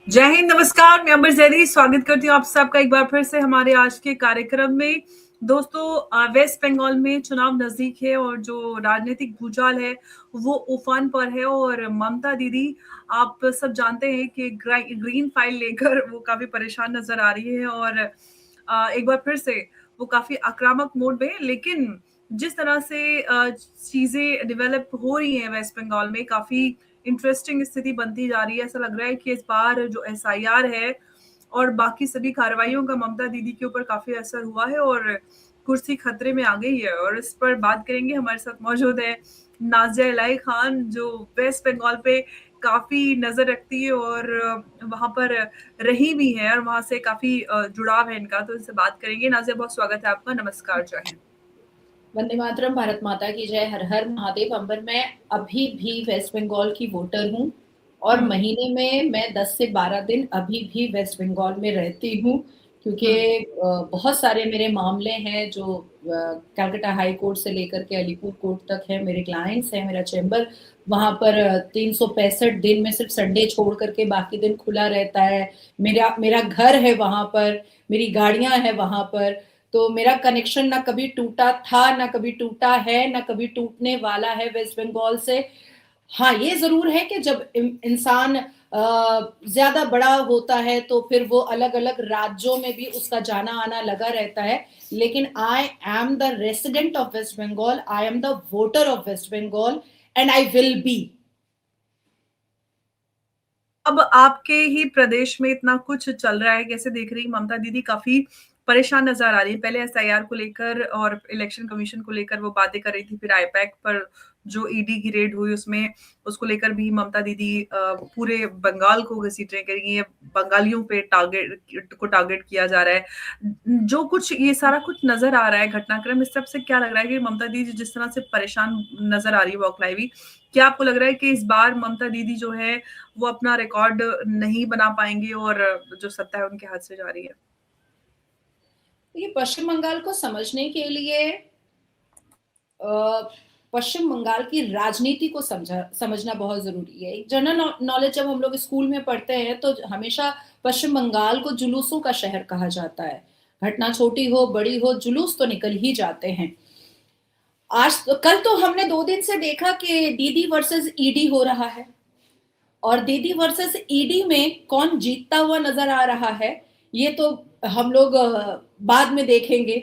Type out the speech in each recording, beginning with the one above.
जय हिंद, नमस्कार। मैं अमर जैदी स्वागत करती हूँ आप सबका एक बार फिर से हमारे आज के कार्यक्रम में। दोस्तों, वेस्ट बंगाल में चुनाव नजदीक है और जो राजनीतिक भूचाल है वो उफान पर है। और ममता दीदी, आप सब जानते हैं कि ग्रीन फाइल लेकर वो काफी परेशान नजर आ रही है। और एक बार फिर से वो काफी आक्रामक मोड में है। लेकिन जिस तरह से चीजें डेवलप हो रही हैं वेस्ट बंगाल में, काफी इंटरेस्टिंग स्थिति बनती जा रही है। ऐसा लग रहा है कि इस बार जो एसआईआर है और बाकी सभी कार्रवाइयों का ममता दीदी के ऊपर काफी असर हुआ है और कुर्सी खतरे में आ गई है। और इस पर बात करेंगे। हमारे साथ मौजूद है नाजिया इलाही खान, जो वेस्ट बंगाल पे काफी नजर रखती है और वहां पर रही भी है और वहां से काफी जुड़ाव है इनका। तो इनसे बात करेंगे। नाजिया, बहुत स्वागत है आपका। नमस्कार, जय हिंद। वंदे मातरम, भारत माता की जय, हर हर महादेव। अंबर, मैं अभी भी वेस्ट बंगाल की वोटर हूँ और हम्म। महीने में मैं 10 से 12 दिन अभी भी वेस्ट बंगाल में रहती हूँ, क्योंकि हम्म। बहुत सारे मेरे मामले हैं जो कलकत्ता हाई कोर्ट से लेकर के अलीपुर कोर्ट तक है। मेरे क्लाइंट्स हैं, मेरा चैम्बर वहाँ पर 365 दिन में सिर्फ संडे छोड़ करके बाकी दिन खुला रहता है। मेरा मेरा घर है वहाँ पर, मेरी गाड़ियां हैं वहाँ पर। तो मेरा कनेक्शन ना कभी टूटा था, ना कभी टूटा है, ना कभी टूटने वाला है वेस्ट बंगाल से। हाँ, ये जरूर है कि जब इंसान ज्यादा बड़ा होता है तो फिर वो अलग अलग राज्यों में भी उसका जाना आना लगा रहता है। लेकिन I am the resident of West Bengal, I am the voter of West Bengal, and I will be. अब आपके ही प्रदेश में इतना कुछ चल रहा है, कैसे देख रही ममता दीदी? काफी परेशान नजर आ रही है। पहले एसआईआर को लेकर और इलेक्शन कमीशन को लेकर वो बातें कर रही थी, फिर आईपैक पर जो ईडी की रेड हुई उसमें उसको लेकर भी ममता दीदी पूरे बंगाल को घसीट रही, करेंगी ये बंगालियों पे टारगेट किया जा रहा है। जो कुछ ये सारा कुछ नजर आ रहा है घटनाक्रम, इस सब से क्या लग रहा है कि ममता दीदी जिस तरह से परेशान नजर आ रही है बौखलाई, क्या आपको लग रहा है कि इस बार ममता दीदी जो है वो अपना रिकॉर्ड नहीं बना पाएंगे और जो सत्ता है उनके हाथ से जा रही है? ये पश्चिम बंगाल को समझने के लिए पश्चिम बंगाल की राजनीति को समझना बहुत जरूरी है। एक जनरल नॉलेज जब हम लोग स्कूल में पढ़ते हैं तो हमेशा पश्चिम बंगाल को जुलूसों का शहर कहा जाता है। घटना छोटी हो बड़ी हो, जुलूस तो निकल ही जाते हैं। कल तो हमने 2 दिन से देखा कि दीदी वर्सेस ईडी हो रहा है, और दीदी वर्सेस ईडी में कौन जीतता हुआ नजर आ रहा है ये तो हम लोग बाद में देखेंगे।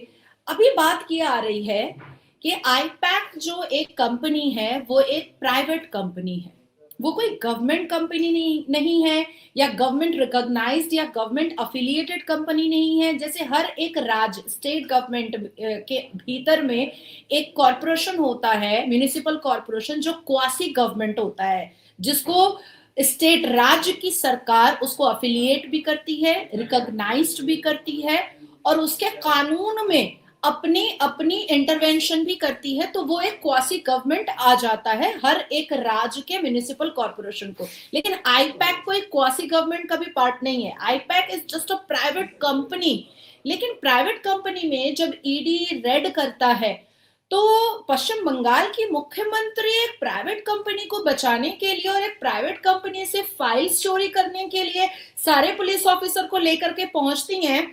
अभी बात की आ रही है कि आईपैक जो एक कंपनी है वो एक प्राइवेट कंपनी है, वो कोई गवर्नमेंट कंपनी नहीं है, या गवर्नमेंट रिकॉग्नाइज्ड या गवर्नमेंट अफिलिएटेड कंपनी नहीं है। जैसे हर एक राज्य स्टेट गवर्नमेंट के भीतर में एक कॉरपोरेशन होता है, म्युनिसिपल कॉरपोरेशन, जो क्वासी गवर्नमेंट होता है, जिसको स्टेट राज्य की सरकार उसको अफिलिएट भी करती है, रिकॉग्नाइज्ड भी करती है, और उसके कानून में अपनी अपनी इंटरवेंशन भी करती है। तो वो एक क्वासी गवर्नमेंट आ जाता है हर एक राज्य के म्युनिसिपल कॉर्पोरेशन को। लेकिन आईपैक कोई क्वासी गवर्नमेंट का भी पार्ट नहीं है। IUPAC is just a private company. लेकिन प्राइवेट कंपनी में जब ईडी रेड करता है तो पश्चिम बंगाल की मुख्यमंत्री एक प्राइवेट कंपनी को बचाने के लिए और एक प्राइवेट कंपनी से फाइल्स चोरी करने के लिए सारे पुलिस ऑफिसर को लेकर के पहुंचती हैं,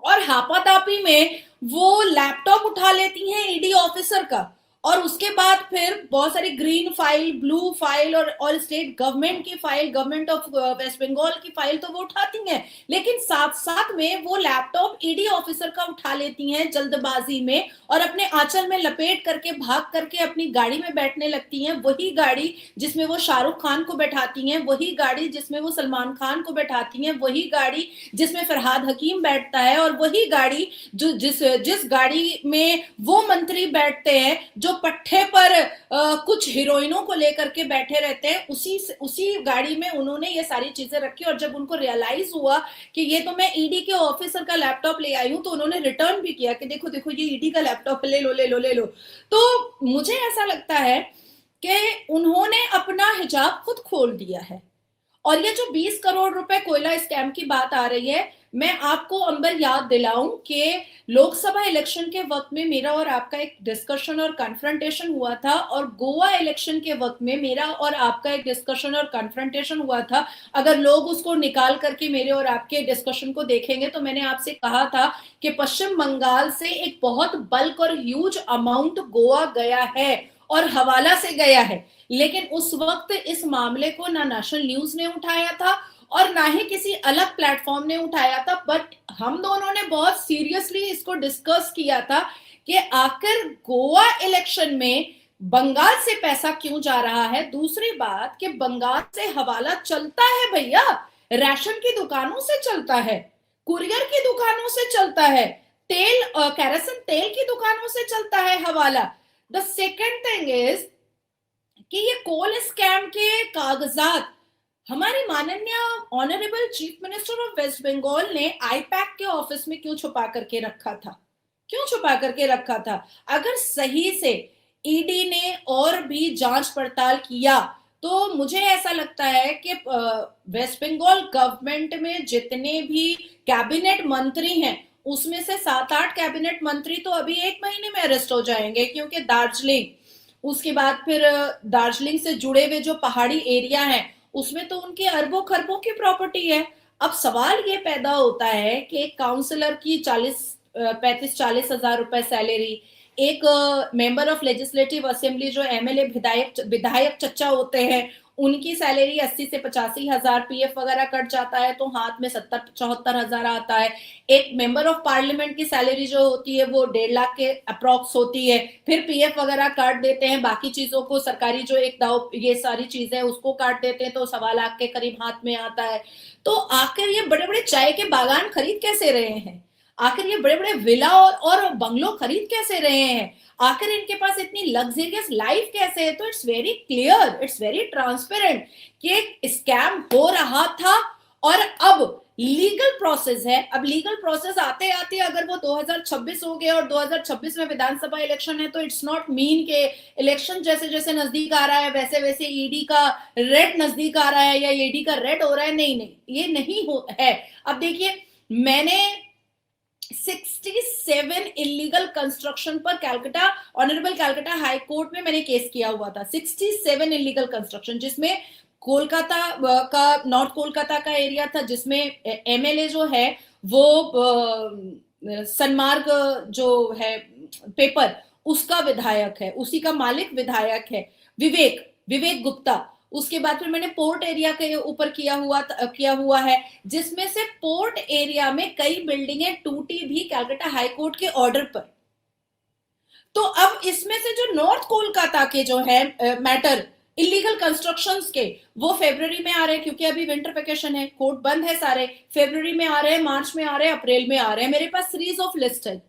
और हापातापी में वो लैपटॉप उठा लेती हैं ईडी ऑफिसर का, और उसके बाद फिर बहुत सारी ग्रीन फाइल, ब्लू फाइल और स्टेट गवर्नमेंट की file, government of West Bengal की फाइल तो वो उठाती हैं। लेकिन साथ साथ में वो लैपटॉप ईडी ऑफिसर का उठा लेती हैं जल्दबाजी में, और अपने आंचल में लपेट करके भाग करके अपनी गाड़ी में बैठने लगती हैं। वही गाड़ी जिसमें वो शाहरुख खान को बैठाती हैं, वही गाड़ी जिसमें वो सलमान खान को बैठाती हैं, वही गाड़ी जिसमें फरहाद हकीम बैठता है, और वही गाड़ी जो जिस गाड़ी में वो मंत्री बैठते हैं जो पट्टे पर कुछ हीरोइनों को लेकर के बैठे रहते हैं, उसी गाड़ी में उन्होंने ये सारी चीजें रखी। और जब उनको रियलाइज हुआ कि ये तो मैं ईडी के ऑफिसर का लैपटॉप ले आई हूं, तो उन्होंने रिटर्न भी किया कि देखो देखो ये ईडी का लैपटॉप, ले लो ले लो ले लो। तो मुझे ऐसा लगता है कि उन्होंने अपना हिजाब खुद खोल दिया है। और ये जो 20 करोड़ रुपए कोयला स्कैम की बात आ रही है, मैं आपको अंबर याद दिलाऊं कि लोकसभा इलेक्शन के वक्त में मेरा और आपका एक डिस्कशन और कन्फ्रंटेशन हुआ था, और गोवा इलेक्शन के वक्त में मेरा और आपका एक डिस्कशन और कन्फ्रंटेशन हुआ था। अगर लोग उसको निकाल करके मेरे और आपके डिस्कशन को देखेंगे तो मैंने आपसे कहा था कि पश्चिम बंगाल से एक बहुत बल्क और ह्यूज अमाउंट गोवा गया है और हवाला से गया है, लेकिन उस वक्त इस मामले को ना नेशनल न्यूज ने उठाया था और ना ही किसी अलग प्लेटफॉर्म ने उठाया था, बट हम दोनों ने बहुत सीरियसली इसको डिस्कस किया था कि आखिर गोवा इलेक्शन में बंगाल से पैसा क्यों जा रहा है। दूसरी बात कि बंगाल से हवाला चलता है भैया, राशन की दुकानों से चलता है, कुरियर की दुकानों से चलता है, तेल कैरोसिन तेल की दुकानों से चलता है हवाला। द सेकेंड थिंग इज कि ये कोल स्कैम के कागजात हमारे माननीय honourable chief minister of West Bengal ने आईपैक के ऑफिस में क्यों छुपा करके रखा था, क्यों छुपा करके रखा था? अगर सही से ईडी ने और भी जांच पड़ताल किया तो मुझे ऐसा लगता है कि वेस्ट बंगाल गवर्नमेंट में जितने भी कैबिनेट मंत्री हैं उसमें से 7-8 कैबिनेट मंत्री तो अभी 1 महीने में अरेस्ट हो जाएंगे, क्योंकि दार्जिलिंग, उसके बाद फिर दार्जिलिंग से जुड़े हुए जो पहाड़ी एरिया हैं उसमें तो उनकी अरबों खरबों की प्रॉपर्टी है। अब सवाल ये पैदा होता है कि एक काउंसलर की 35-40 हजार रुपए सैलरी, एक मेंबर ऑफ लेजिस्लेटिव असेंबली जो एमएलए विधायक चच्चा होते हैं उनकी सैलरी 80 से 85 हजार, पीएफ वगैरह कट जाता है तो हाथ में 70-74 हजार आता है। एक मेंबर ऑफ पार्लियामेंट की सैलरी जो होती है वो 1.5 लाख के अप्रॉक्स होती है, फिर पीएफ वगैरह काट देते हैं, बाकी चीजों को सरकारी जो एक दाव ये सारी चीजें उसको काट देते हैं तो 1.25 लाख के करीब हाथ में आता है। तो आखिर ये बड़े बड़े चाय के बागान खरीद कैसे रहे हैं? आखिर ये बड़े बड़े विला और बंगलो खरीद कैसे रहे हैं? आखिर इनके पास इतनी लग्जरियस लाइफ कैसे है? तो it's very clear, it's very transparent कि स्कैम हो रहा था और अब लीगल प्रोसेस है। अब लीगल प्रोसेस आते आते अगर वो 2026 हो गया और 2026 में विधानसभा इलेक्शन है तो इट्स नॉट मीन के इलेक्शन जैसे जैसे नजदीक आ रहा है वैसे वैसे ईडी का रेड नजदीक आ रहा है या ईडी का रेड हो रहा है। नहीं नहीं, ये नहीं है। अब देखिए, मैंने 67 इलीगल कंस्ट्रक्शन पर Calcutta honourable Calcutta high court में मैंने केस किया हुआ था। 67 इलीगल कंस्ट्रक्शन, जिसमें कोलकाता का, नॉर्थ कोलकाता का एरिया था, जिसमें एमएलए जो है वो सनमार्ग जो है पेपर उसका विधायक है, उसी का मालिक विधायक है विवेक गुप्ता। उसके बाद फिर मैंने पोर्ट एरिया के ऊपर किया हुआ है, जिसमें से पोर्ट एरिया में कई बिल्डिंगें टूटी भी कैलकाटा हाई कोर्ट के ऑर्डर पर। तो अब इसमें से जो नॉर्थ कोलकाता के जो है मैटर इलीगल कंस्ट्रक्शंस के, वो फरवरी में आ रहे हैं क्योंकि अभी विंटर वेकेशन है, कोर्ट बंद है सारे। फरवरी में आ रहे हैं, मार्च में आ रहे हैं, अप्रैल में आ रहे हैं। मेरे पास सीरीज ऑफ लिस्ट है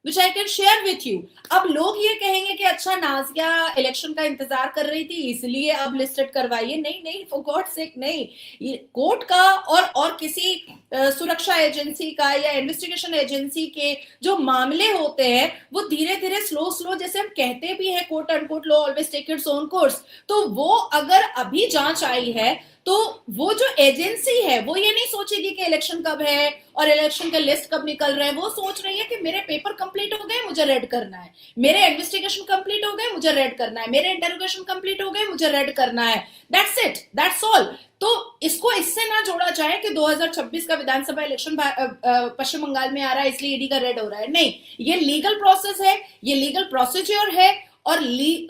which I can share with you। अब लोग ये कहेंगे कि अच्छा नाजिया इलेक्शन का इंतजार कर रही थी इसलिए अब लिस्टेड करवाइए। नहीं नहीं, फॉर गॉड सेक नहीं। ये कोर्ट का और किसी सुरक्षा एजेंसी का या इन्वेस्टिगेशन एजेंसी के जो मामले होते हैं वो धीरे धीरे स्लो जैसे हम कहते भी है, court uncourt law always take its own course. तो वो अगर अभी जांच आई है तो वो जो एजेंसी है वो ये नहीं सोचेगी कि इलेक्शन कब है और इलेक्शन का लिस्ट कब निकल रहा है। वो सोच रही है कि मेरे पेपर कंप्लीट हो गए, मुझे रेड करना है, मेरे इन्वेस्टिगेशन कंप्लीट हो गए, मुझे रेड करना है, मेरे इंटरोगेशन कंप्लीट हो गए, मुझे रेड करना है। That's it, that's all. तो इसको इससे ना जोड़ा जाए कि 2026 का विधानसभा इलेक्शन पश्चिम बंगाल में आ रहा है इसलिए ईडी का रेड हो रहा है। नहीं, ये लीगल प्रोसेस है, ये लीगल प्रोसीजर है और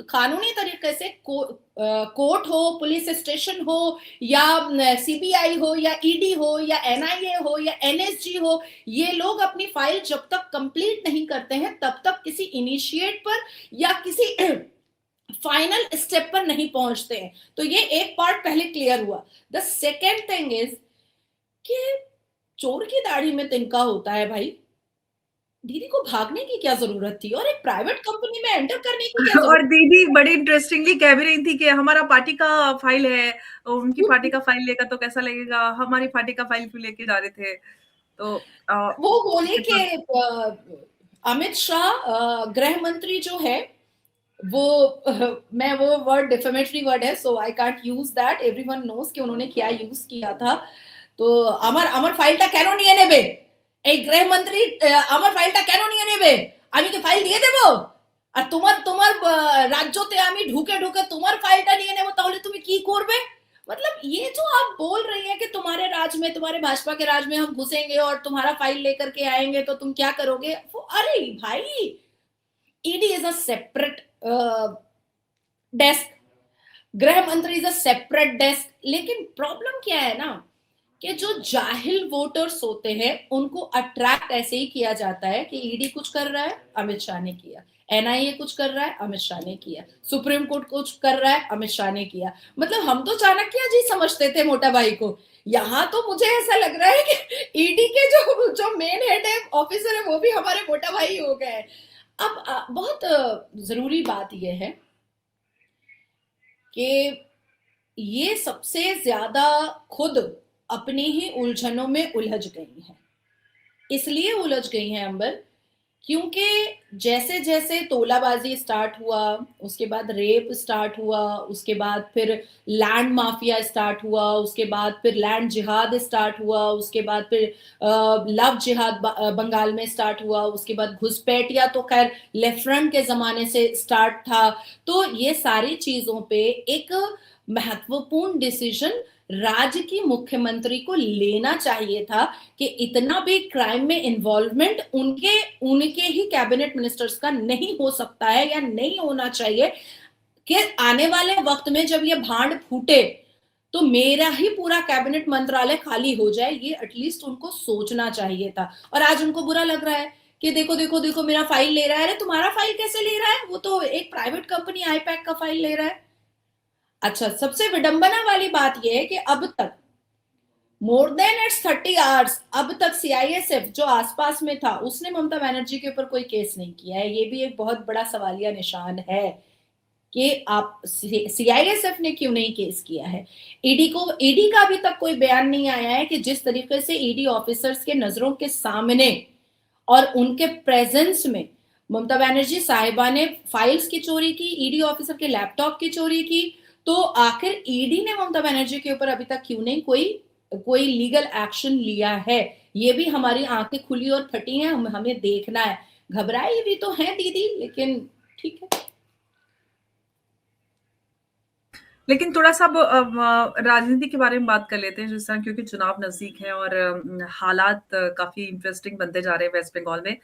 कानूनी तरीके से कोर्ट हो, पुलिस स्टेशन हो या सीबीआई हो या ईडी हो या एनआईए हो या एनएसजी हो, ये लोग अपनी फाइल जब तक कंप्लीट नहीं करते हैं तब तक किसी इनिशिएट पर या किसी फाइनल स्टेप पर नहीं पहुंचते हैं। तो ये एक पार्ट पहले क्लियर हुआ। द सेकेंड थिंग इज कि चोर की दाढ़ी में तिनका होता है भाई। दीदी को भागने की क्या जरूरत थी और एक प्राइवेट कंपनी में एंटर करने की क्या और दीदी बड़ी इंटरेस्टिंगली कह भी रही थी कि हमारा पार्टी का फाइल है, उनकी पार्टी का फाइल लेगा तो कैसा लगेगा, हमारी पार्टी का फाइल क्यों लेके जा रहे थे। तो वो बोले कि अमित शाह गृह मंत्री जो है वो मैं वो वर्ड डिफेमेटरी वर्ड है so I can't use that, everyone knows कि उन्होंने क्या यूज किया था। তো আমার ফাইলটা কেন নিয়ে নেবে? এই গৃহমন্ত্রী আমার ফাইলটা কেন নিয়ে নেবে? আমি কি ফাইল দিয়ে দেব? আর তোমার তোমার রাজ্যতে আমি ঢুকে ঢুকে তোমার ফাइलটা নিয়ে নেব, তাহলে তুমি কি করবে? मतलब ये जो आप बोल रही है कि तुम्हारे राज में, तुम्हारे भाजपा के राज में हम घुसेंगे और तुम्हारा फाइल लेकर के आएंगे तो तुम क्या करोगे? अरे भाई, ED is a separate desk, गृह मंत्री इज अ सेपरेट डेस्क। लेकिन प्रॉब्लम क्या है ना, कि जो जाहिल वोटर्स होते हैं उनको अट्रैक्ट ऐसे ही किया जाता है कि ईडी कुछ कर रहा है, अमित शाह ने किया, एनआईए कुछ कर रहा है, अमित शाह ने किया, सुप्रीम कोर्ट कुछ कर रहा है, अमित शाह ने किया। मतलब हम तो चाणक्य जी समझते थे मोटा भाई को, यहाँ तो मुझे ऐसा लग रहा है कि ईडी के जो जो मेन हेड है, ऑफिसर है, वो भी हमारे मोटा भाई हो गए। अब बहुत जरूरी बात यह है कि ये सबसे ज्यादा खुद अपनी ही उलझनों में उलझ गई हैं। इसलिए उलझ गई हैं अंबर, क्योंकि जैसे जैसे तोलाबाजी स्टार्ट हुआ, उसके बाद रेप स्टार्ट हुआ, उसके बाद फिर लैंड माफिया स्टार्ट हुआ, उसके बाद फिर लैंड जिहाद स्टार्ट हुआ, उसके बाद फिर लव जिहाद बंगाल में स्टार्ट हुआ, उसके बाद घुसपैठिया तो खैर लेफ्ट फ्रंट के जमाने से स्टार्ट था। तो ये सारी चीजों पे एक महत्वपूर्ण डिसीजन राज्य की मुख्यमंत्री को लेना चाहिए था कि इतना भी क्राइम में इन्वॉल्वमेंट उनके उनके ही कैबिनेट मिनिस्टर्स का नहीं हो सकता है या नहीं होना चाहिए, कि आने वाले वक्त में जब ये भांड फूटे तो मेरा ही पूरा कैबिनेट मंत्रालय खाली हो जाए। ये एटलीस्ट उनको सोचना चाहिए था। और आज उनको बुरा लग रहा है कि देखो देखो देखो मेरा फाइल ले रहा है। अरे तुम्हारा फाइल कैसे ले रहा है? वो तो एक प्राइवेट कंपनी आईपैक का फाइल ले रहा है। अच्छा, सबसे विडंबना वाली बात यह है कि अब तक मोर देन इट्स 30 आवर्स अब तक सीआईएसएफ जो आसपास में था उसने ममता बनर्जी के ऊपर कोई केस नहीं किया है। ये भी एक बहुत बड़ा सवालिया निशान है कि आप सीआईएसएफ ने क्यों नहीं केस किया है। ईडी का अभी तक कोई बयान नहीं आया है कि जिस तरीके से ईडी ऑफिसर्स के नजरों के सामने और उनके प्रेजेंस में ममता बनर्जी साहिबा ने फाइल्स की चोरी की, ईडी ऑफिसर के लैपटॉप की चोरी की, तो आखिर ईडी ने ममता बनर्जी के ऊपर अभी तक क्यों नहीं कोई लीगल एक्शन लिया है। ये भी हमारी आंखें खुली और फटी हैं, हमें देखना है। घबराई भी तो है दीदी, लेकिन ठीक है। लेकिन थोड़ा सा राजनीति के बारे में बात कर लेते हैं, जिस तरह क्योंकि चुनाव नजदीक है और हालात काफी इंटरेस्टिंग बनते जा रहे हैं वेस्ट बंगाल में।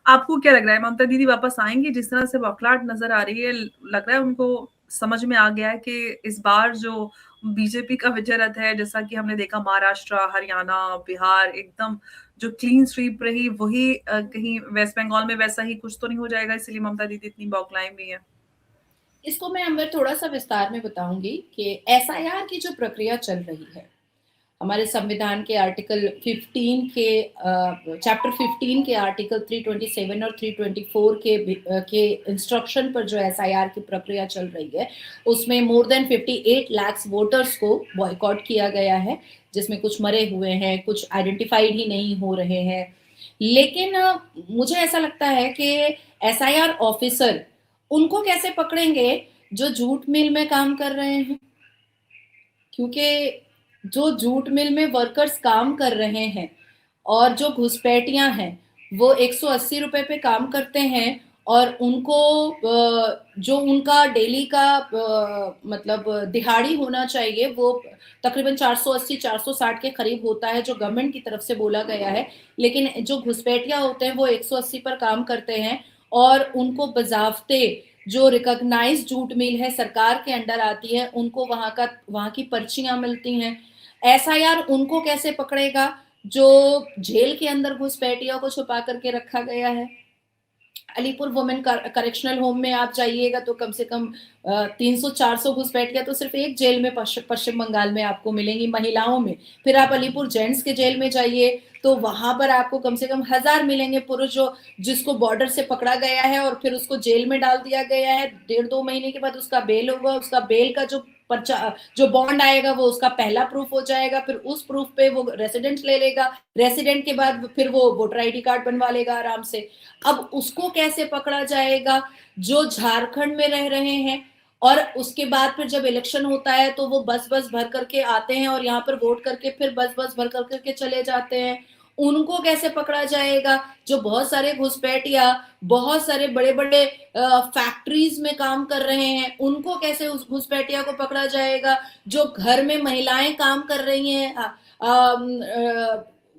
आपको क्या लग रहा है, ममता दीदी वापस आएंगी? जिस तरह से बौखलाहट नजर आ रही है, लग रहा है उनको समझ में आ गया है कि इस बार जो बीजेपी का विजय रथ है, जैसा कि हमने देखा महाराष्ट्र, हरियाणा, बिहार, एकदम जो क्लीन स्वीप रही, वही कहीं वेस्ट बंगाल में वैसा ही कुछ तो नहीं हो जाएगा, इसलिए ममता दीदी इतनी बौखलाई भी है। इसको मैं अंबर थोड़ा सा विस्तार में बताऊंगी कि एसआईआर की जो प्रक्रिया चल रही है, हमारे संविधान के आर्टिकल 15 के चैप्टर 15 के आर्टिकल 327 और 324 के इंस्ट्रक्शन पर जो एसआईआर की प्रक्रिया चल रही है, उसमें मोर देन 58 लाख वोटर्स को बॉयकॉट किया गया है, जिसमें कुछ मरे हुए हैं, कुछ आइडेंटिफाइड ही नहीं हो रहे हैं। लेकिन मुझे ऐसा लगता है कि एसआईआर ऑफिसर उनको कैसे पकड़ेंगे जो जूट मिल में काम कर रहे हैं, क्योंकि जो जूट मिल में वर्कर्स काम कर रहे हैं और जो घुसपैठियां हैं वो 180 रुपए पे काम करते हैं, और उनको जो उनका डेली का मतलब दिहाड़ी होना चाहिए वो तकरीबन 480-460 के करीब होता है, जो गवर्नमेंट की तरफ से बोला गया है। लेकिन जो घुसपैठिया होते हैं वो 180 पर काम करते हैं, और उनको बजाफ्ते जो रिकॉग्नाइज जूट मिल है सरकार के अंडर आती है, उनको वहां की पर्चियां मिलती हैं। एसआईआर उनको कैसे पकड़ेगा जो जेल के अंदर घुसपैठिया को छुपा करके रखा गया है। अलीपुर वुमेन करेक्शनल होम में आप जाइएगा तो कम से कम 300-400 घुसपैठिया तो सिर्फ एक जेल में पश्चिम बंगाल में आपको मिलेंगी, महिलाओं में। फिर आप अलीपुर जेंट्स के जेल में जाइए तो वहां पर आपको कम से कम 1000 मिलेंगे पुरुष जिसको बॉर्डर से पकड़ा गया है और फिर उसको जेल में डाल दिया गया है। 1.5-2 महीने के बाद उसका बेल होगा, उसका बेल का जो बॉन्ड आएगा वो उसका पहला प्रूफ हो जाएगा, फिर उस प्रूफ पे वो रेसिडेंट ले लेगा, रेसिडेंट के बाद फिर वो वोटर आईडी कार्ड बनवा लेगा आराम से। अब उसको कैसे पकड़ा जाएगा जो झारखंड में रह रहे हैं और उसके बाद फिर जब इलेक्शन होता है तो वो बस बस भर करके आते हैं और यहाँ पर वोट करके फिर बस बस भर करके चले जाते हैं। उनको कैसे पकड़ा जाएगा? जो बहुत सारे घुसपैठिया, बहुत सारे बड़े बड़े फैक्ट्रीज में काम कर रहे हैं, उनको कैसे उस घुसपैठिया को पकड़ा जाएगा? जो घर में महिलाएं काम कर रही हैं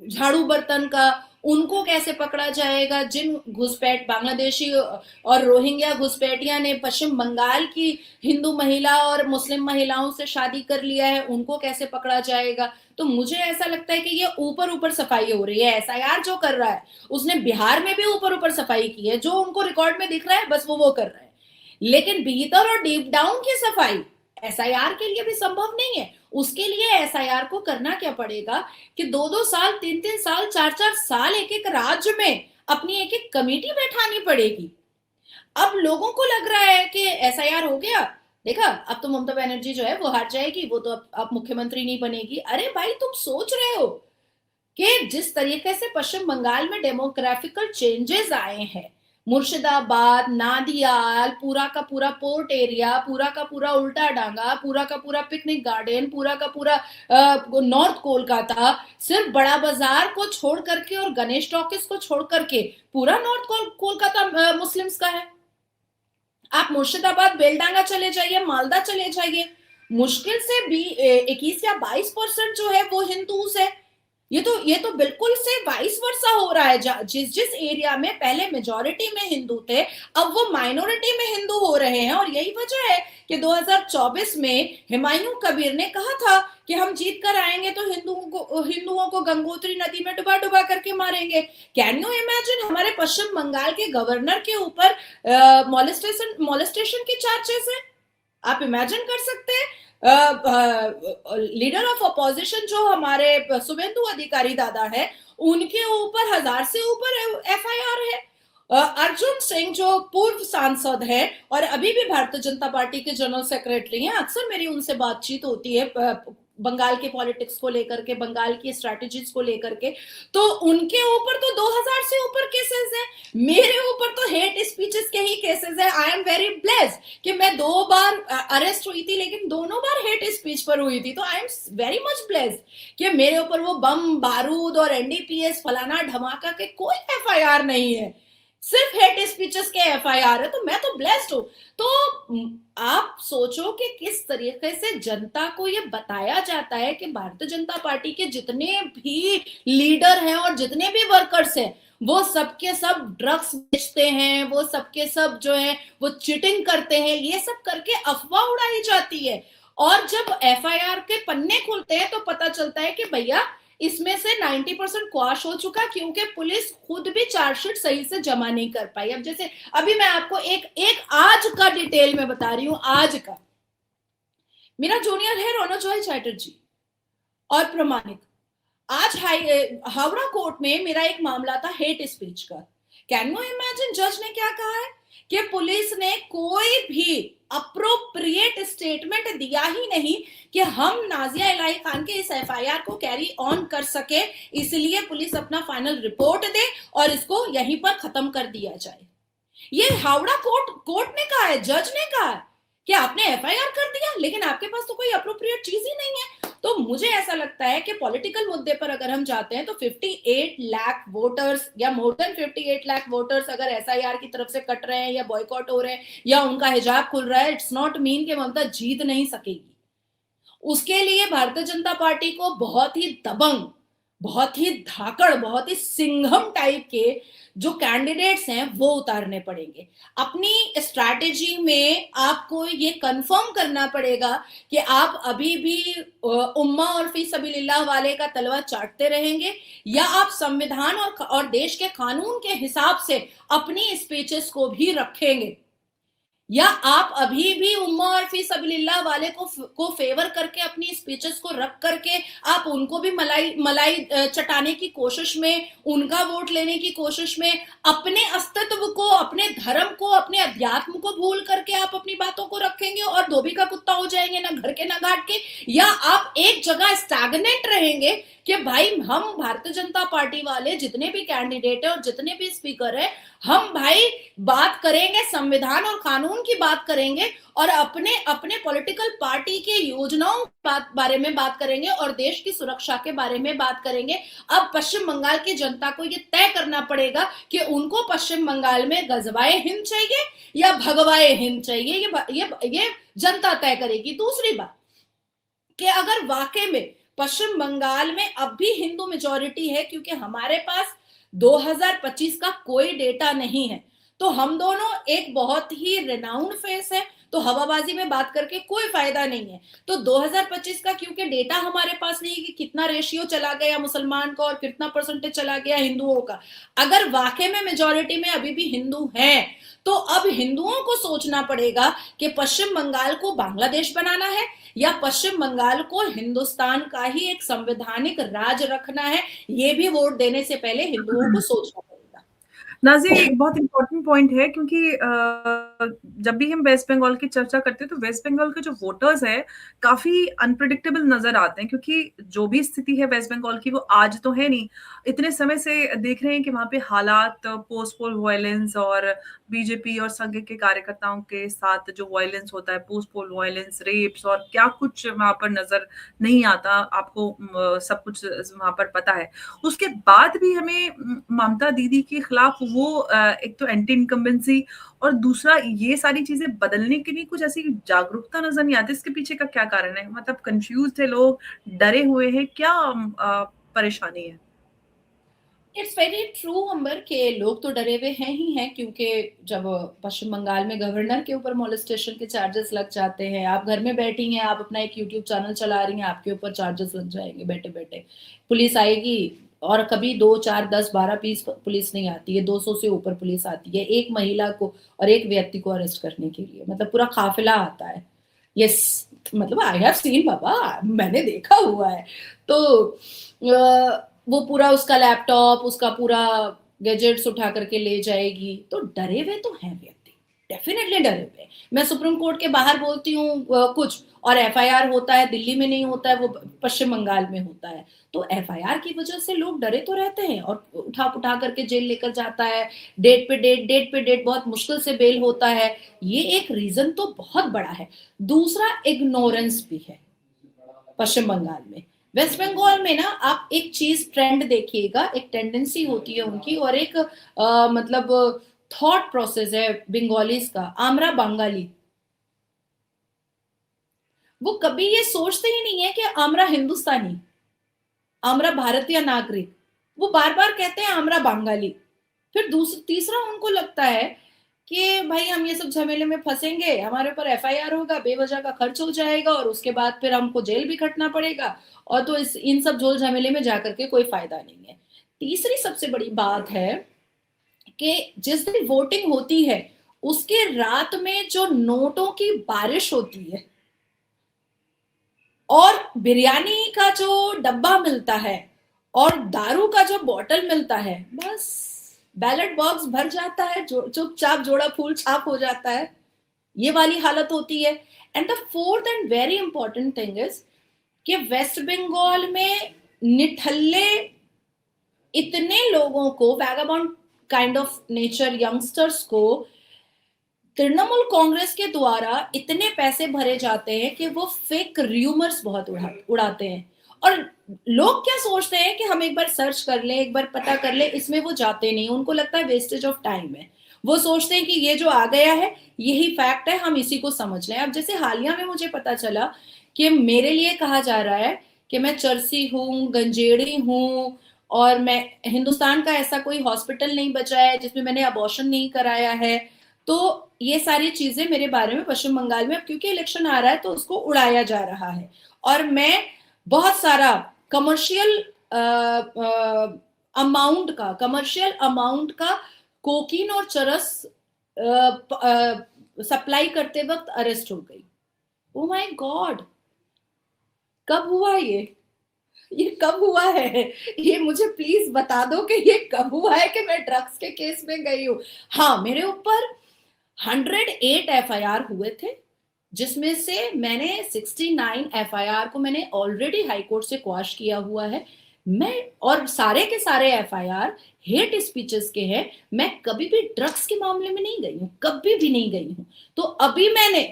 झाड़ू बर्तन का, उनको कैसे पकड़ा जाएगा? जिन घुसपैठ बांग्लादेशी और रोहिंग्या घुसपैठिया ने पश्चिम बंगाल की हिंदू महिला और मुस्लिम महिलाओं से शादी कर लिया है, उनको कैसे पकड़ा जाएगा? तो मुझे ऐसा लगता है कि ये ऊपर ऊपर सफाई हो रही है। एसआईआर जो कर रहा है उसने बिहार में भी ऊपर ऊपर सफाई की है, जो उनको रिकॉर्ड में दिख रहा है बस वो कर रहा है, लेकिन भीतर और डीप डाउन की सफाई एसआईआर के लिए भी संभव नहीं है। उसके लिए एसआईआर को करना क्या पड़ेगा कि 2-2 साल, 3-3 साल, 4-4 साल एक एक राज्य में अपनी एक एक कमेटी बैठानी पड़ेगी। अब लोगों को लग रहा है कि एसआईआर हो गया, देखा अब तो ममता बनर्जी जो है वो हार जाएगी, वो तो अब मुख्यमंत्री नहीं बनेगी। अरे भाई, तुम सोच रहे हो कि जिस तरीके से पश्चिम बंगाल में डेमोग्राफिकल चेंजेस आए हैं, मुर्शिदाबाद, नादियाल, पूरा का पूरा पोर्ट एरिया, पूरा का पूरा उल्टा डांगा, पूरा का पूरा पिकनिक गार्डन, पूरा का पूरा नॉर्थ कोलकाता, सिर्फ बड़ा बाजार को छोड़ करके और गणेश टॉकीज को छोड़ करके पूरा नॉर्थ कोलकाता मुस्लिम्स का है। आप मुर्शिदाबाद, बेलडांगा चले जाइए, मालदा चले जाइए, मुश्किल से भी 21 या 22% जो है वो हिंदूज है। ये तो बिल्कुल से वाइस वर्सा हो रहा है। जिस एरिया में पहले मेजॉरिटी में हिंदू थे, अब वो माइनॉरिटी में हिंदू हो रहे हैं। और यही वजह है कि 2024 में हुमायूं कबीर ने कहा था कि हम जीत कर आएंगे तो हिंदुओं को गंगोत्री नदी में डुबा डुबा करके मारेंगे। कैन यू इमेजिन हमारे पश्चिम बंगाल के गवर्नर के ऊपर मॉलेस्टेशन के चार्जेस है? आप इमेजिन कर सकते हैं? लीडर ऑफ अपोजिशन जो हमारे शुभेंदु अधिकारी दादा है, उनके ऊपर 1000 से ऊपर एफआईआर है। अर्जुन सिंह जो पूर्व सांसद है और अभी भी भारतीय जनता पार्टी के जनरल सेक्रेटरी हैं, अक्सर मेरी उनसे बातचीत होती है बंगाल के पॉलिटिक्स को लेकर के, बंगाल की स्ट्रैटेजीज को लेकर के, तो उनके ऊपर तो 2000 से ऊपर केसेस हैं। मेरे ऊपर तो हेट स्पीचेस के ही केसेस हैं। आई एम वेरी ब्लेस्ड कि मैं 2 बार अरेस्ट हुई थी, लेकिन दोनों बार हेट स्पीच पर हुई थी। तो I am very much blessed कि मेरे ऊपर वो बम बारूद और एनडीपीएस फलाना धमाका के कोई एफआईआर नहीं है, सिर्फ हेट स्पीचेस के एफआईआर है। तो मैं तो ब्लेस्ड हूं। तो आप सोचो कि किस तरीके से जनता को ये बताया जाता है कि भारतीय जनता पार्टी के जितने भी लीडर हैं और जितने भी वर्कर्स हैं, वो सबके सब ड्रग्स बेचते हैं, वो सबके सब जो है वो चीटिंग करते हैं। ये सब करके अफवाह उड़ाई जाती है। और जब एफआईआर के पन्ने खुलते हैं तो पता चलता है कि भैया इसमें से 90% क्वाश हो चुका, क्योंकि पुलिस खुद भी चार्जशीट सही से जमा नहीं कर पाई। अब जैसे अभी मैं आपको एक आज का डिटेल में बता रही हूं। आज का मेरा जूनियर है रोनोजॉय चैटर्जी और प्रमाणिक। आज हावड़ा कोर्ट में मेरा एक मामला था हेट स्पीच का। कैन यू इमेजिन जज ने क्या कहा है कि पुलिस ने कोई भी अप्रोप्रिएट स्टेटमेंट दिया ही नहीं कि हम नाजिया इलाही खान के इस एफआईआर को कैरी ऑन कर सके, इसलिए पुलिस अपना फाइनल रिपोर्ट दे और इसको यहीं पर खत्म कर दिया जाए। ये हावड़ा कोर्ट ने कहा है, जज ने कहा है कि आपने एफआईआर कर दिया, लेकिन आपके पास तो कोई अप्रोप्रिएट चीज ही नहीं है। तो मुझे ऐसा लगता है कि पॉलिटिकल मुद्दे पर अगर हम जाते हैं तो 58 लाख वोटर्स या मोर देन 58 लाख वोटर्स अगर एसआईआर की तरफ से कट रहे हैं या बॉयकॉट हो रहे हैं या उनका हिजाब खुल रहा है, इट्स नॉट मीन कि ममता जीत नहीं सकेगी। उसके लिए भारतीय जनता पार्टी को बहुत ही दबंग, बहुत ही धाकड़, बहुत ही सिंघम टाइप के जो कैंडिडेट्स हैं वो उतारने पड़ेंगे। अपनी स्ट्रैटेजी में आपको ये कंफर्म करना पड़ेगा कि आप अभी भी उम्मा और फी सबीलिल्लाह वाले का तलवा चाटते रहेंगे, या आप संविधान और देश के कानून के हिसाब से अपनी स्पीचेस को भी रखेंगे, या आप अभी भी उम्मा और फी सबीलिल्लाह वाले को फेवर करके अपनी स्पीचेस को रख करके आप उनको भी मलाई चटाने की कोशिश में, उनका वोट लेने की कोशिश में, अपने अस्तित्व को, अपने धर्म को, अपने अध्यात्म को भूल करके आप अपनी बातों को रखेंगे और धोबी का कुत्ता हो जाएंगे, ना घर के ना घाट के, या आप एक जगह स्टैग्नेट रहेंगे कि भाई हम भारतीय जनता पार्टी वाले जितने भी कैंडिडेट है और जितने भी स्पीकर है, हम भाई बात करेंगे संविधान और कानून की बात करेंगे और अपने अपने पॉलिटिकल पार्टी के योजनाओं बारे में बात करेंगे और देश की सुरक्षा के बारे में बात करेंगे। अब पश्चिम बंगाल की जनता को ये तय करना पड़ेगा कि उनको पश्चिम बंगाल में गजवाए हिंद चाहिए या भगवाए हिंद चाहिए। ये जनता तय करेगी। दूसरी बात कि अगर वाकई में पश्चिम बंगाल में अब भी हिंदू मेजोरिटी है, क्योंकि हमारे पास 2025 का कोई डेटा नहीं है, तो हम दोनों एक बहुत ही रेनाउंड फेस है, तो हवाबाजी में बात करके कोई फायदा नहीं है। तो 2025 का क्योंकि डेटा हमारे पास नहीं है कि कितना रेशियो चला गया मुसलमान का और कितना परसेंटेज चला गया हिंदुओं का। अगर वाकई में मेजोरिटी में अभी भी हिंदू हैं, तो अब हिंदुओं को सोचना पड़ेगा कि पश्चिम बंगाल को बांग्लादेश बनाना है या पश्चिम बंगाल को हिंदुस्तान का ही एक संवैधानिक राज रखना है। ये भी वोट देने से पहले हिंदुओं को सोचना पड़ेगा। नाज़ी एक बहुत इम्पोर्टेंट पॉइंट है, क्योंकि जब भी हम वेस्ट बंगाल की चर्चा करते हैं तो वेस्ट बंगाल के जो वोटर्स हैं काफ़ी अनप्रेडिक्टेबल नज़र आते हैं, क्योंकि जो भी स्थिति है वेस्ट बंगाल की वो आज तो है नहीं। इतने समय से देख रहे हैं कि वहाँ पे हालात पोस्ट पोल वायलेंस और बीजेपी और संघ के कार्यकर्ताओं के साथ जो वायलेंस होता है, पोस्ट पोल वायलेंस, रेप्स और क्या कुछ वहाँ पर नज़र नहीं आता। आपको सब कुछ वहाँ पर पता है। उसके बाद भी हमें ममता दीदी के खिलाफ वो एक तो एंटी इनकम्बेंसी और दूसरा ये सारी चीजें बदलने के लिए कुछ ऐसी जागरूकता नजर नहीं आती। इसके पीछे का क्या कारण है? मतलब कंफ्यूज थे लोग, डरे हुए हैं, क्या परेशानी है? इट्स वेरी ट्रू अंबर के लोग तो डरे हुए हैं ही हैं, क्योंकि जब पश्चिम बंगाल में गवर्नर के ऊपर मोलेस्टेशन के चार्जेस लग जाते हैं, आप घर में बैठी हैं, आप अपना एक यूट्यूब चैनल चला रही हैं, आपके ऊपर चार्जेस लग जाएंगे बैठे बैठे। पुलिस आएगी और कभी 2 4 10 12 20 पुलिस नहीं आती है, 200 से ऊपर पुलिस आती है एक महिला को और एक व्यक्ति को अरेस्ट करने के लिए। मतलब पूरा काफिला आता है। यस, मतलब आई हैव सीन बाबा, मैंने देखा हुआ है। तो वो पूरा उसका लैपटॉप, उसका पूरा गैजेट्स उठा करके ले जाएगी। तो डरे हुए तो हैं व्यक्ति, डेफिनेटली डरे हुए। मैं सुप्रीम कोर्ट के बाहर बोलती हूँ कुछ और एफआईआर होता है, दिल्ली में नहीं होता है, वो पश्चिम बंगाल में होता है। तो एफआईआर की वजह से लोग डरे तो रहते हैं और उठा करके जेल लेकर जाता है। डेट पे डेट बहुत मुश्किल से बेल होता है। ये एक रीजन तो बहुत बड़ा है। दूसरा इग्नोरेंस भी है पश्चिम बंगाल में। वेस्ट बंगाल में ना आप एक चीज ट्रेंड देखिएगा, एक टेंडेंसी होती है उनकी और एक मतलब थॉट प्रोसेस है बंगालीज का, आमरा बंगाली। वो कभी ये सोचते ही नहीं है कि आमरा हिंदुस्तानी, आमरा भारतीय नागरिक। वो बार बार कहते हैं आमरा बंगाली। फिर तीसरा उनको लगता है कि भाई हम ये सब झमेले में फंसेंगे, हमारे ऊपर एफआईआर होगा, बेवजह का खर्च हो जाएगा और उसके बाद फिर हमको जेल भी खटना पड़ेगा, और तो इन सब झोल झमेले में जाकर के कोई फायदा नहीं है। तीसरी सबसे बड़ी बात है कि जिस दिन वोटिंग होती है उसके रात में जो नोटों की बारिश होती है और बिरयानी का जो डब्बा मिलता है और दारू का जो बोतल मिलता है, बस बैलेट बॉक्स भर जाता है, चुपचाप जोड़ा फूल छाप हो जाता है। ये वाली हालत होती है। And the fourth and very important thing is कि वेस्ट बंगाल में निठल्ले इतने लोगों को, vagabond kind of nature youngsters को तृणमूल कांग्रेस के द्वारा इतने पैसे भरे जाते हैं कि वो फेक र्यूमर्स बहुत उड़ाते हैं। और लोग क्या सोचते हैं कि हम एक बार सर्च कर लें, एक बार पता कर लें, इसमें वो जाते नहीं। उनको लगता है वेस्टेज ऑफ टाइम है। वो सोचते हैं कि ये जो आ गया है यही फैक्ट है, हम इसी को समझ लें। अब जैसे हालिया में मुझे पता चला कि मेरे लिए कहा जा रहा है कि मैं चरसी हूँ, गंजेड़ी हूँ, और मैं हिंदुस्तान का ऐसा कोई हॉस्पिटल नहीं बचा है जिसमें मैंने अबॉर्शन नहीं कराया है। तो ये सारी चीजें मेरे बारे में पश्चिम बंगाल में, अब क्योंकि इलेक्शन आ रहा है तो उसको उड़ाया जा रहा है। और मैं बहुत सारा कमर्शियल अमाउंट का कोकीन और चरस सप्लाई करते वक्त अरेस्ट हो गई। ओ माय गॉड, कब हुआ ये कब हुआ है? ये मुझे प्लीज बता दो कि ये कब हुआ है कि मैं ड्रग्स के केस में गई हूँ। हाँ, मेरे ऊपर 108 एफआईआर हुए थे, जिसमें से मैंने 69 एफआईआर को मैंने ऑलरेडी हाई कोर्ट से क्वाश किया हुआ है। मैं और सारे के सारे एफआईआर हेट स्पीचेस के हैं। मैं कभी भी ड्रग्स के मामले में नहीं गई हूँ, कभी भी नहीं गई हूँ। तो अभी मैंने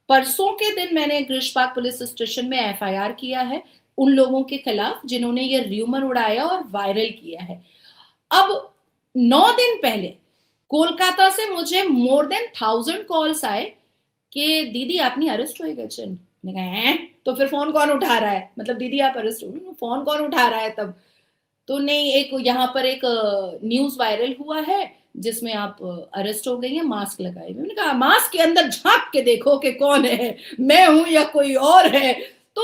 परसों के दिन मैंने गृष्पाक पुलिस स्टेशन में एफआईआर किया है उन लोगों के खिलाफ जिन्होंने ये र्यूमर उड़ाया और वायरल किया है। अब 9 दिन पहले कोलकाता से मुझे मोर देन 1000 कॉल्स आए कि दीदी आप नहीं अरेस्ट हुए गए। मैंने कहा हैं? तो फिर फोन कौन उठा रहा है, मतलब दीदी आप अरेस्ट हो, फोन कौन उठा रहा है तब? तो नहीं, एक यहाँ पर एक न्यूज वायरल हुआ है जिसमें आप अरेस्ट हो गई हैं मास्क लगाए हुए। मैंने कहा मास्क के अंदर झांक के देखो कि कौन है, मैं हूं या कोई और है। तो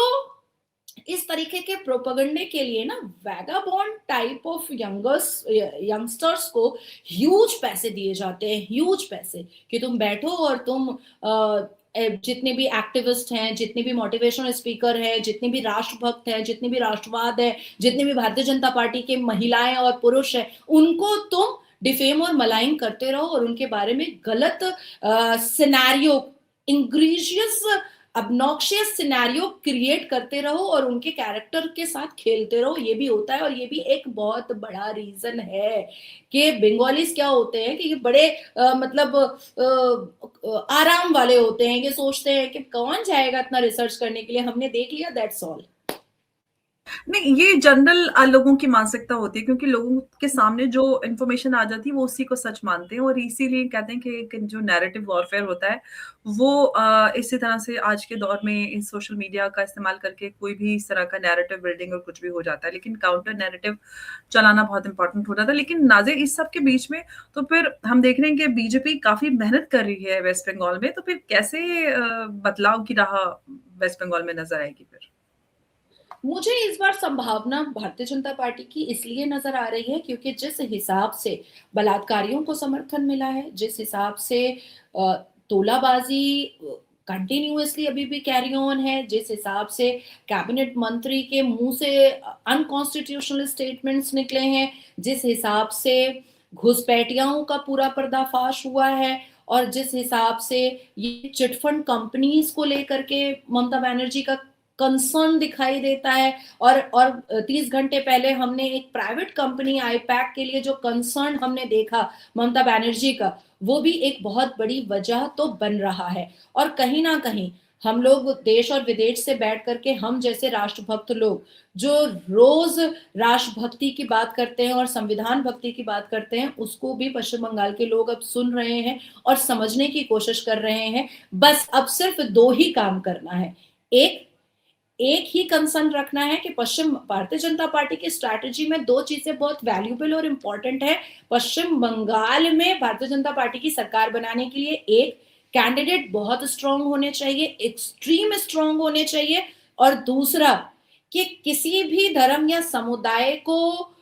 इस तरीके के प्रोपेगेंडे के लिए ना वैगाबॉन्ड टाइप ऑफ यंगस्टर्स को ह्यूज पैसे दिए जाते हैं, ह्यूज पैसे, कि तुम बैठो और तुम जितने भी एक्टिविस्ट हैं, जितने भी मोटिवेशनल स्पीकर हैं, जितने भी राष्ट्रभक्त हैं, जितने भी राष्ट्रवाद है, जितने भी भारतीय जनता पार्टी के महिलाएं और पुरुष हैं, उनको तुम डिफेम और मलाइन करते रहो और उनके बारे में गलत सिनेरियो, इंग्रीशियस अबनॉक्शियस सिनेरियो क्रिएट करते रहो और उनके कैरेक्टर के साथ खेलते रहो। ये भी होता है और ये भी एक बहुत बड़ा रीजन है कि बंगालीज क्या होते हैं कि ये बड़े मतलब आराम वाले होते हैं, कि सोचते हैं कि कौन जाएगा इतना रिसर्च करने के लिए, हमने देख लिया, दैट्स ऑल। नहीं, ये जनरल लोगों की मानसिकता होती है, क्योंकि लोगों के सामने जो इन्फॉर्मेशन आ जाती है वो उसी को सच मानते हैं, और इसीलिए कहते हैं कि एक जो नैरेटिव वॉरफेयर होता है वो इसी तरह से आज के दौर में इस सोशल मीडिया का इस्तेमाल करके कोई भी इस तरह का नैरेटिव बिल्डिंग और कुछ भी हो जाता है, लेकिन काउंटर नैरेटिव चलाना बहुत इंपॉर्टेंट हो जाता है। लेकिन नाज़िर, इस सब के बीच में तो फिर हम देख रहे हैं कि बीजेपी काफी मेहनत कर रही है वेस्ट बंगाल में, तो फिर कैसे बदलाव की राह वेस्ट बंगाल में नजर आएगी फिर? मुझे इस बार संभावना भारतीय जनता पार्टी की इसलिए नजर आ रही है क्योंकि जिस हिसाब से बलात्कारियों को समर्थन मिला है, जिस हिसाब से तोलाबाजी कंटिन्यूअसली अभी भी कैरी ऑन है, जिस हिसाब से कैबिनेट मंत्री के मुंह से अनकॉन्स्टिट्यूशनल स्टेटमेंट्स निकले हैं, जिस हिसाब से घुसपैठियाओं का पूरा पर्दाफाश हुआ है, और जिस हिसाब से ये चिटफंड कंपनीज को लेकर के ममता बनर्जी का कंसर्न दिखाई देता है, और 30 घंटे पहले हमने एक प्राइवेट कंपनी आईपैक के लिए जो कंसर्न हमने देखा ममता बनर्जी का, वो भी एक बहुत बड़ी वजह तो बन रहा है। और कहीं ना कहीं हम लोग देश और विदेश से बैठ करके, हम जैसे राष्ट्रभक्त लोग जो रोज राष्ट्रभक्ति की बात करते हैं और संविधान भक्ति की बात करते हैं, उसको भी पश्चिम बंगाल के लोग अब सुन रहे हैं और समझने की कोशिश कर रहे हैं। बस अब सिर्फ दो ही काम करना है। एक ही कंसर्न रखना है कि पश्चिम भारतीय जनता पार्टी की स्ट्रैटेजी में दो चीजें बहुत वैल्यूबल और इंपॉर्टेंट है पश्चिम बंगाल में भारतीय जनता पार्टी की सरकार बनाने के लिए। एक, कैंडिडेट बहुत स्ट्रांग होने चाहिए, एक्सट्रीम स्ट्रांग होने चाहिए, और दूसरा कि किसी भी धर्म या समुदाय को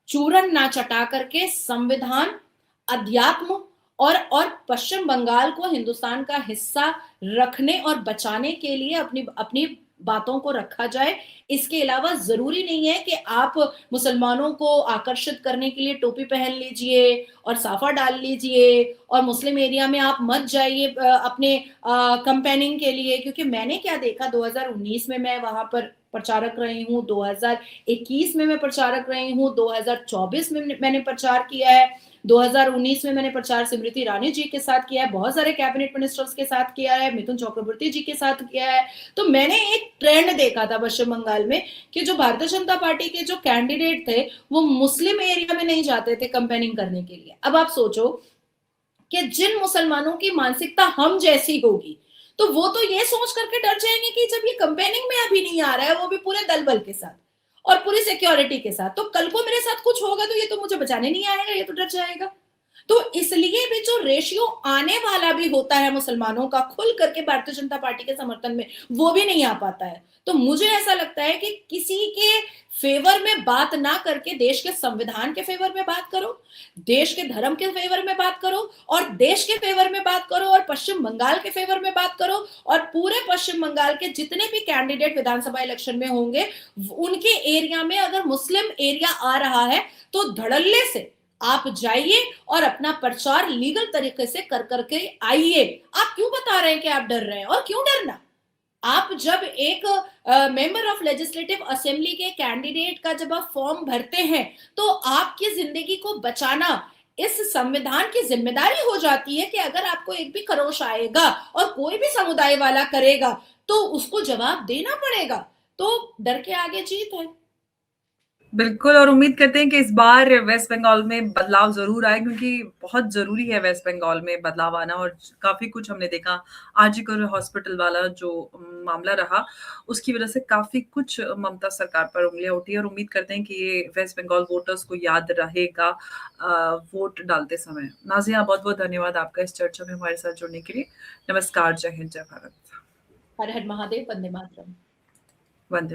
चूरन ना चटा करके संविधान, अध्यात्म और पश्चिम बंगाल को हिंदुस्तान का हिस्सा रखने और बचाने के लिए अपनी अपनी बातों को रखा जाए। इसके अलावा जरूरी नहीं है कि आप मुसलमानों को आकर्षित करने के लिए टोपी पहन लीजिए और साफा डाल लीजिए और मुस्लिम एरिया में आप मत जाइए अपने कंपेनिंग के लिए, क्योंकि मैंने क्या देखा 2019 में मैं वहां पर प्रचारक रही हूँ, 2021 में मैं प्रचारक रही हूँ, 2024 में मैंने प्रचार किया है, 2019 में मैंने प्रचार स्मृति ईरानी जी के साथ किया है, बहुत सारे कैबिनेट मिनिस्टर्स के साथ किया है, मिथुन चक्रवर्ती जी के साथ किया है। तो मैंने एक ट्रेंड देखा था पश्चिम बंगाल में कि जो भारतीय जनता पार्टी के जो कैंडिडेट थे वो मुस्लिम एरिया में नहीं जाते थे कैंपेनिंग करने के लिए। अब आप सोचो कि जिन मुसलमानों की मानसिकता हम जैसी होगी तो वो तो ये सोच करके डर जाएंगे कि जब ये कंपेनिंग में अभी नहीं आ रहा है, वो भी पूरे दल बल के साथ और पूरी सिक्योरिटी के साथ, तो कल को मेरे साथ कुछ होगा तो ये तो मुझे बचाने नहीं आएगा, ये तो डर जाएगा। तो इसलिए भी जो रेशियो आने वाला भी होता है मुसलमानों का खुल करके भारतीय जनता पार्टी के समर्थन में, वो भी नहीं आ पाता है। तो मुझे ऐसा लगता है कि किसी के फेवर में बात ना करके देश के संविधान के फेवर में बात करो, देश के धर्म के फेवर में बात करो, और देश के फेवर में बात करो, और पश्चिम बंगाल के फेवर में बात करो, और पूरे पश्चिम बंगाल के जितने भी कैंडिडेट विधानसभा इलेक्शन में होंगे उनके एरिया में अगर मुस्लिम एरिया आ रहा है तो धड़ल्ले से आप जाइए और अपना प्रचार लीगल तरीके से कर करके आइए। आप क्यों बता रहे हैं कि आप डर रहे हैं, और क्यों डरना? आप जब एक मेंबर ऑफ लेजिस्लेटिव असेंबली के कैंडिडेट का जब आप फॉर्म भरते हैं, तो आपकी जिंदगी को बचाना इस संविधान की जिम्मेदारी हो जाती है कि अगर आपको एक भी खरोश आएगा और कोई भी समुदाय वाला करेगा, तो उसको जवाब देना पड़ेगा। तो डर के आगे जीत है। बिल्कुल, और उम्मीद करते हैं कि इस बार वेस्ट बंगाल में बदलाव ज़रूर आए, क्योंकि बहुत ज़रूरी है वेस्ट बंगाल में बदलाव आना। और काफ़ी कुछ हमने देखा, आरजीकर हॉस्पिटल वाला जो मामला रहा, उसकी वज़ह से काफ़ी कुछ ममता सरकार पर उँगलियाँ उठी, और उम्मीद करते हैं कि ये वेस्ट बंगाल वोटर्स को याद रहेगा वोट डालते समय। नाज़िया, बहुत-बहुत धन्यवाद आपका इस चर्चा में हमारे साथ जुड़ने के लिए। नमस्कार, जय हिंद, जय भारत। हर हर महादेव, वंदे मातरम। वंदे